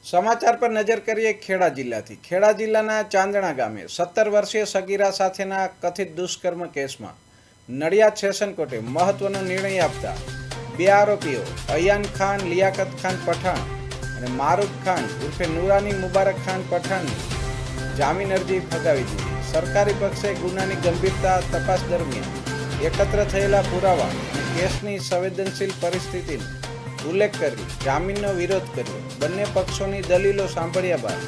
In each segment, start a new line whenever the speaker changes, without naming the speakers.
સમાચાર પર નજર કરીએ ખેડા જિલ્લાથી. ખેડા જિલ્લાના ચાંદણા ગામે 17 વર્ષીય સગીરા સાથેના કથિત દુષ્કર્મ કેસમાં નડિયાદ સેશન કોર્ટે મહત્વનો નિર્ણય આપતા બે આરોપીઓ અયાન ખાન લિયાકત ખાન પઠાણ અને મારૂફ ખાન ઉર્ફે નુરાની મુબારક ખાન પઠાણની જામીન અરજી ફગાવી દીધી. સરકારી પક્ષે ગુનાની ગંભીરતા તપાસ દરમિયાન એકત્ર થયેલા પુરાવા અને કેસની સંવેદનશીલ પરિસ્થિતિનો ઉલ્લેખ કરી જામીનનો વિરોધ કર્યો. બંને પક્ષોની દલીલો સાંભળ્યા બાદ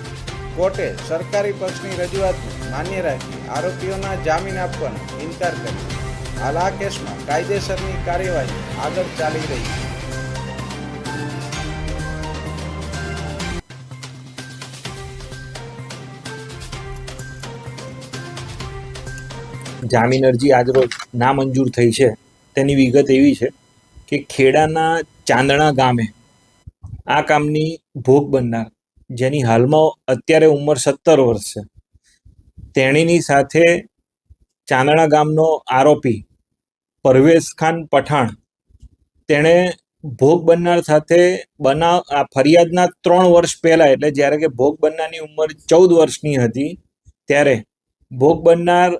કોર્ટે સરકારી પક્ષની રજૂઆતને માન્ય રાખી આરોપીઓના જામીન આપવાનો ઇનકાર કર્યો. હાલ આ કેસમાં કાયદેસરની કાર્યવાહી આગળ ચાલી રહી છે.
જામીન અરજી આજરોજ નામંજૂર થઈ છે. તેની વિગત એવી છે કે ખેડાના ચાંદણા ગામે આ કામની ભોગ બનનાર, જેની હાલમાં અત્યારે ઉંમર 17 વર્ષ છે, તેણીની સાથે ચાંદણા ગામનો આરોપી પરવેઝ ખાન પઠાણ, તેણે ભોગ બનનાર સાથે ફરિયાદના 3 વર્ષ પહેલા, એટલે જ્યારે કે ભોગ બનનારની ઉંમર 14 વર્ષની હતી, ત્યારે ભોગ બનનાર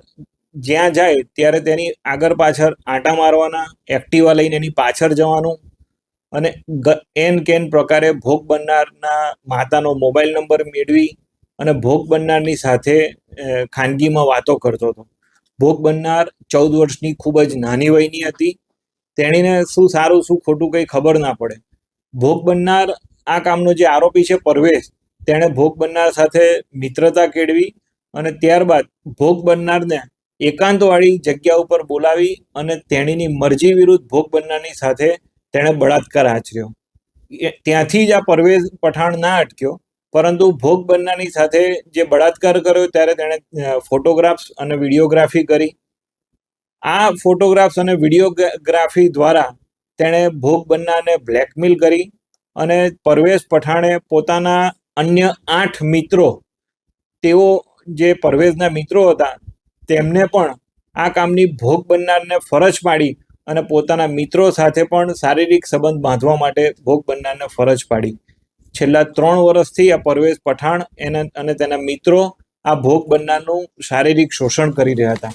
જ્યાં જાય ત્યારે તેની આગળ પાછળ આંટા મારવાના, એક્ટિવા લઈને એની પાછળ જવાનું અને એન કેન પ્રકારે ભોગ બનનારના માતાનો મોબાઈલ નંબર મેળવી અને ભોગ બનનારની સાથે ખાનગીમાં વાતો કરતો હતો. ભોગ બનનાર 14 વર્ષની ખૂબ જ નાની વયની હતી. તેણીને શું સારું શું ખોટું કંઈ ખબર ના પડે. ભોગ બનનાર આ કામનો જે આરોપી છે પરવેશ, તેણે ભોગ બનનાર સાથે મિત્રતા કેળવી અને ત્યારબાદ ભોગ બનનારને એકાંતવાળી જગ્યા ઉપર બોલાવી અને તેણીની મરજી વિરુદ્ધ ભોગ બનનારની સાથે તેણે બળાત્કાર આચર્યો. ત્યાંથી જ આ પરવેઝ પઠાણ ના અટક્યો, પરંતુ ભોગ બનનારની સાથે જે બળાત્કાર કર્યો ત્યારે તેણે ફોટોગ્રાફ્સ અને વિડીયોગ્રાફી કરી. આ ફોટોગ્રાફ્સ અને વિડીયોગ્રાફી દ્વારા તેણે ભોગ બનનારને બ્લેકમેલ કરી અને પરવેઝ પઠાણે પોતાના અન્ય 8 મિત્રો, તેઓ જે પરવેઝના મિત્રો હતા, તેમને પણ આ કામની ભોગ બનનારને ફરજ પાડી અને પોતાના મિત્રો સાથે પણ શારીરિક સંબંધ બાંધવા માટે ભોગ બનનારને ફરજ પાડી. છેલ્લા 3 વર્ષથી આ પરવેઝ પઠાણ અને તેના મિત્રો આ ભોગ બનનારનું શારીરિક શોષણ કરી રહ્યા હતા.